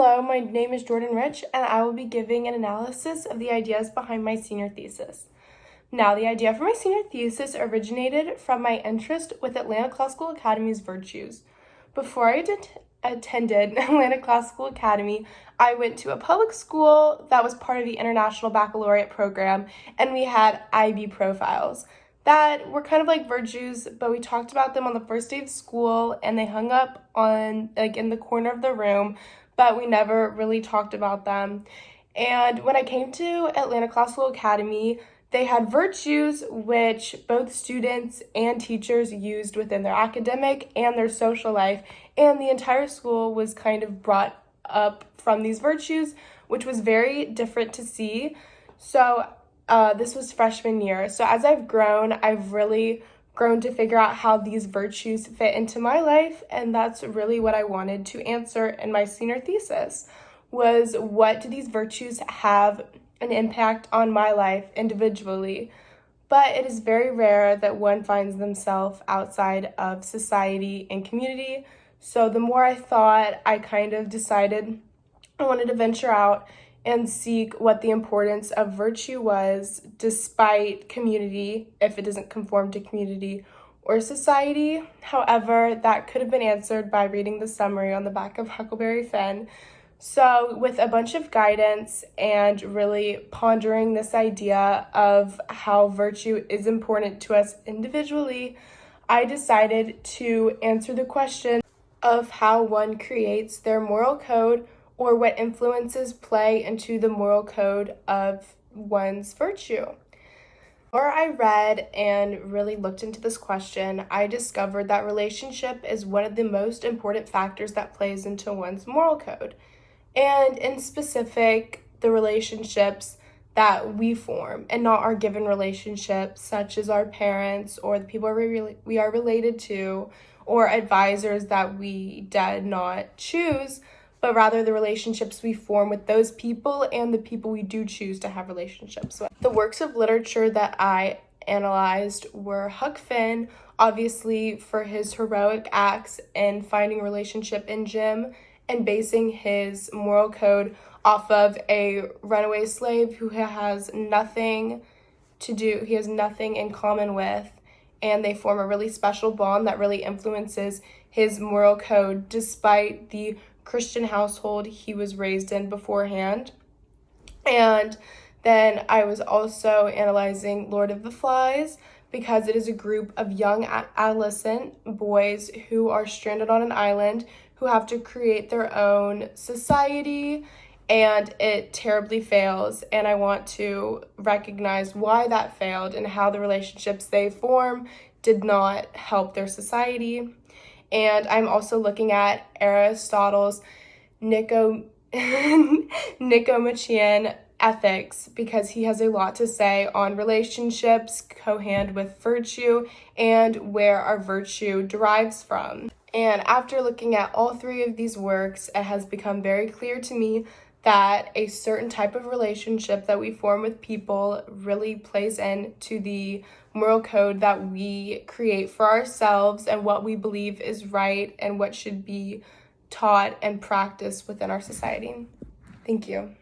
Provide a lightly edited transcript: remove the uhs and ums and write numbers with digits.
Hello, my name is Jordan Rich, and I will be giving an analysis of the ideas behind my senior thesis. Now, the idea for my senior thesis originated from my interest with Atlanta Classical Academy's virtues. Before I attended Atlanta Classical Academy, I went to a public school that was part of the International Baccalaureate program, and we had IB profiles that were kind of like virtues, but we talked about them on the first day of school, and they hung up on in the corner of the room, but we never really talked about them. And when I came to Atlanta Classical Academy, they had virtues which both students and teachers used within their academic and their social life, and the entire school was kind of brought up from these virtues, which was very different to see. So this was freshman year. So as I've grown, I've really grown to figure out how these virtues fit into my life, and that's really what I wanted to answer in my senior thesis, was what do these virtues have an impact on my life individually. But it is very rare that one finds themselves outside of society and community. So the more I thought, I kind of decided I wanted to venture out and seek what the importance of virtue was despite community, if it doesn't conform to community or society. However, that could have been answered by reading the summary on the back of Huckleberry Finn. So with a bunch of guidance and really pondering this idea of how virtue is important to us individually, I decided to answer the question of how one creates their moral code, or what influences play into the moral code of one's virtue. The more I read and really looked into this question, I discovered that relationship is one of the most important factors that plays into one's moral code. And in specific, the relationships that we form and not our given relationships, such as our parents or the people we are related to, or advisors that we did not choose, but rather the relationships we form with those people and the people we do choose to have relationships with. The works of literature that I analyzed were Huck Finn, obviously for his heroic acts in finding a relationship in Jim and basing his moral code off of a runaway slave who has nothing in common with, and they form a really special bond that really influences his moral code despite the Christian household he was raised in beforehand. And then I was also analyzing Lord of the Flies because it is a group of young adolescent boys who are stranded on an island who have to create their own society, and it terribly fails. And I want to recognize why that failed and how the relationships they form did not help their society. And I'm also looking at Aristotle's Nicomachean ethics because he has a lot to say on relationships co-hand with virtue and where our virtue derives from. And after looking at all three of these works, it has become very clear to me that a certain type of relationship that we form with people really plays into the moral code that we create for ourselves and what we believe is right and what should be taught and practiced within our society. Thank you.